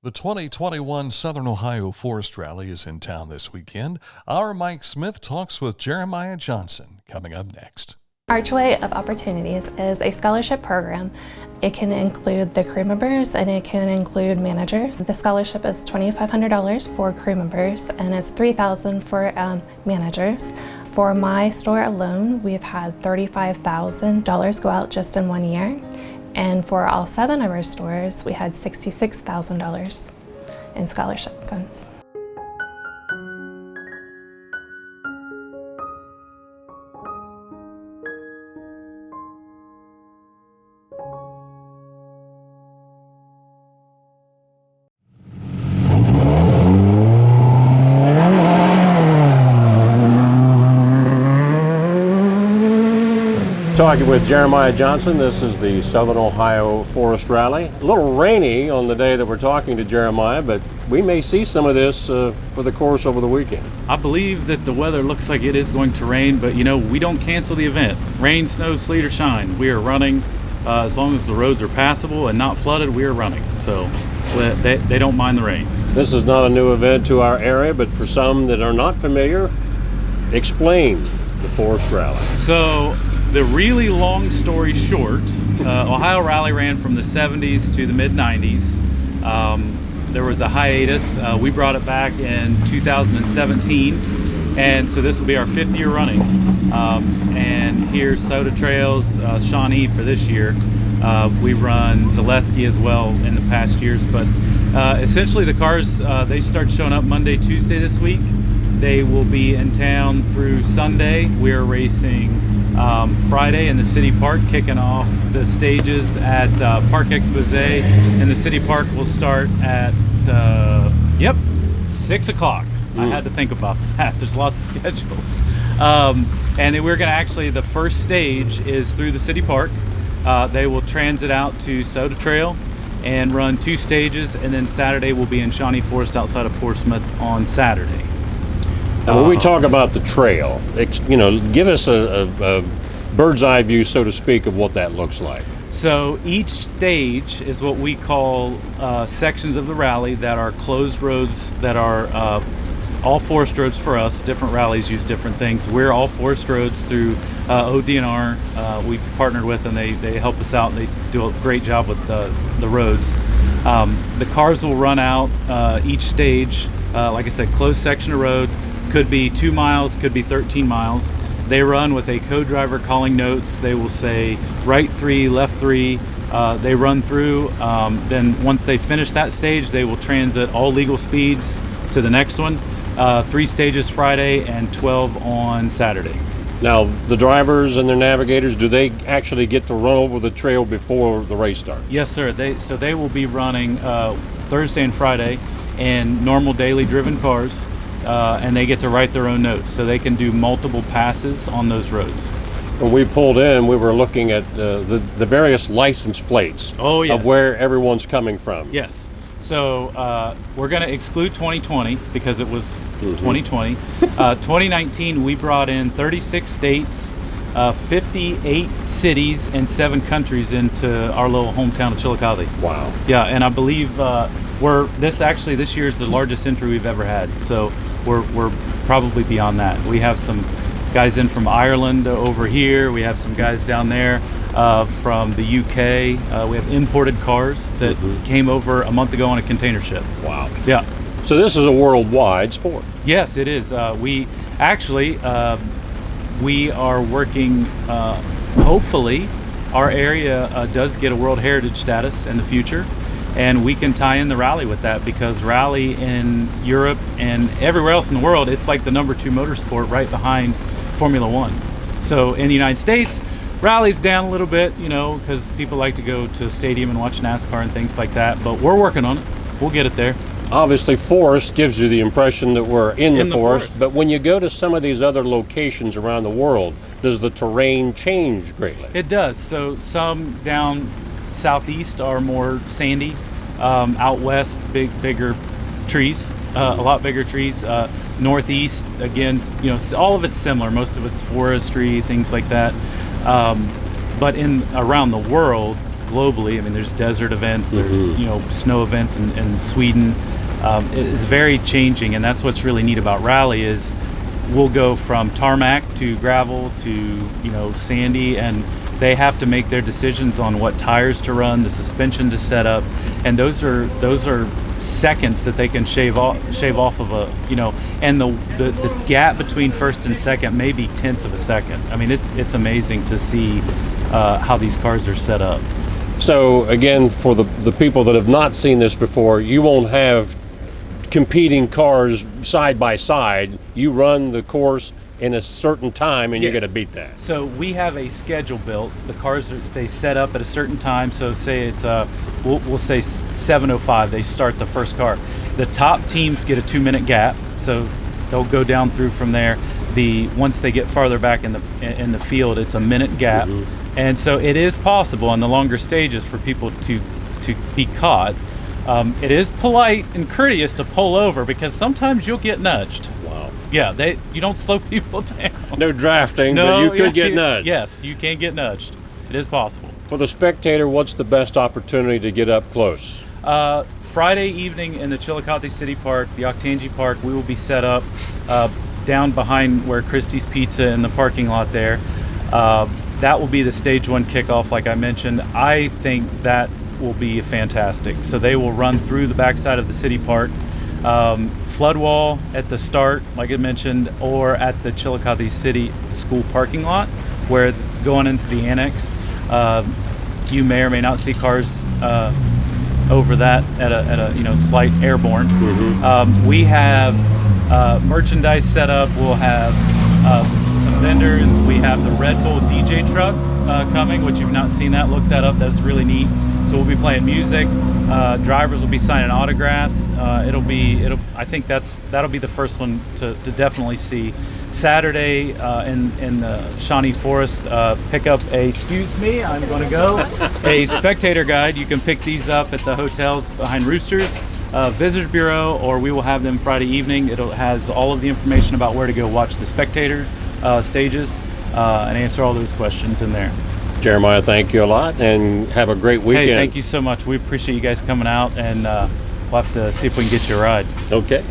The 2021 Southern Ohio Forest Rally is in town this weekend. Our Mike Smith talks with Jeremiah Johnson coming up next. Archway of Opportunities is a scholarship program. It can include the crew members and it can include managers. The scholarship is $2,500 for crew members and it's $3,000 for managers. For my store alone, we've had $35,000 go out just in 1 year. And for all 7 of our stores, we had $66,000 in scholarship funds. Talking with Jeremiah Johnson. This is the Southern Ohio Forest Rally. A little rainy on the day that we're talking to Jeremiah, but we may see some of this for the course over the weekend. I believe that the weather looks like it is going to rain, but we don't cancel the event. Rain, snow, sleet, or shine, we are running. As long as the roads are passable and not flooded, we are running. So they don't mind the rain. This is not a new event to our area, but for some that are not familiar, explain the Forest Rally. So the really long story short, Ohio Rally ran from the 70s to the mid-90s. There was a hiatus. We brought it back in 2017, and so this will be our 5th year running. And here's Soda Trails, Shawnee for this year. We run Zaleski as well in the past years, but essentially the cars, they start showing up Monday, Tuesday this week. They will be in town through Sunday. We're racing Friday in the city park, kicking off the stages at Park Expose, and the city park will start at 6 o'clock. I had to think about that. There's lots of schedules. And then we're going to actually, the first stage is through the city park. They will transit out to Soda Trail and run 2 stages, and then Saturday will be in Shawnee Forest outside of Portsmouth on Saturday. Now, when we talk about the trail, give us a bird's eye view, so to speak, of what that looks like. So each stage is what we call sections of the rally that are closed roads that are all forest roads for us. Different rallies use different things. We're all forest roads through ODNR. We partnered with them. They help us out. And they do a great job with the roads. The cars will run out each stage. Like I said, closed section of road. Could be 2 miles, could be 13 miles. They run with a co-driver calling notes. They will say right 3, left 3. They run through. Then once they finish that stage, they will transit all legal speeds to the next one. 3 stages Friday and 12 on Saturday. Now, the drivers and their navigators, do they actually get to run over the trail before the race starts? Yes, sir. They will be running Thursday and Friday in normal daily driven cars. And they get to write their own notes, so they can do multiple passes on those roads. When we pulled in, we were looking at the various license plates of where everyone's coming from. Yes. So we're going to exclude 2020 because it was 2020. 2019, we brought in 36 states, 58 cities, and 7 countries into our little hometown of Chillicothe. Wow. Yeah, and I believe this year is the largest entry we've ever had. So we're probably beyond that. We have some guys in from Ireland over here. We have some guys down there from the UK. We have imported cars that came over a month ago on a container ship. Wow. Yeah. So this is a worldwide sport. Yes, it is. We actually we are working. Hopefully, our area does get a World Heritage status in the future. And we can tie in the rally with that because rally in Europe and everywhere else in the world, it's like the number 2 motorsport right behind Formula One. So in the United States, rally's down a little bit, because people like to go to a stadium and watch NASCAR and things like that. But we're working on it. We'll get it there. Obviously, forest gives you the impression that we're in the forest. But when you go to some of these other locations around the world, does the terrain change greatly? It does. So some down southeast are more sandy. Out west, bigger trees, a lot bigger trees. Northeast, again, all of it's similar. Most of it's forestry, things like that. But around the world, globally. I mean, there's desert events, there's snow events in Sweden. It is very changing, and that's what's really neat about rally is we'll go from tarmac to gravel to sandy, and they have to make their decisions on what tires to run, the suspension to set up, and those are seconds that they can shave off of and the gap between first and second may be tenths of a second. I mean, it's amazing to see how these cars are set up. So again, for the people that have not seen this before, you won't have competing cars side by side. You run the course in a certain time, and Yes. you got to beat that. So we have a schedule built. The cars they set up at a certain time. So say it's we'll say 7:05. They start the first car. The top teams get a 2-minute gap, so they'll go down through from there. Once they get farther back in the field, it's a minute gap, and so it is possible on the longer stages for people to be caught. It is polite and courteous to pull over because sometimes you'll get nudged. Wow. Yeah, you don't slow people down. No drafting, but you could get nudged. Yes, you can get nudged. It is possible. For the spectator, what's the best opportunity to get up close? Friday evening in the Chillicothe City Park, the Yoctangee Park, we will be set up down behind where Christie's Pizza in the parking lot there. That will be the stage one kickoff, like I mentioned. I think that will be fantastic. So they will run through the backside of the city park, flood wall at the start, like I mentioned, or at the Chillicothe City School parking lot, where going into the annex, you may or may not see cars over that at a slight airborne. We have merchandise set up. We'll have some vendors. We have the Red Bull DJ truck coming, which you've not seen that. Look that up. That's really neat. So we'll be playing music. Drivers will be signing autographs. I think that'll be the first one to definitely see. Saturday in the Shawnee Forest, pick up a spectator guide. You can pick these up at the hotels behind Roosters, Visitor Bureau, or we will have them Friday evening. It has all of the information about where to go watch the spectator stages and answer all those questions in there. Jeremiah, thank you a lot, and have a great weekend. Hey, thank you so much. We appreciate you guys coming out, and we'll have to see if we can get you a ride. Okay.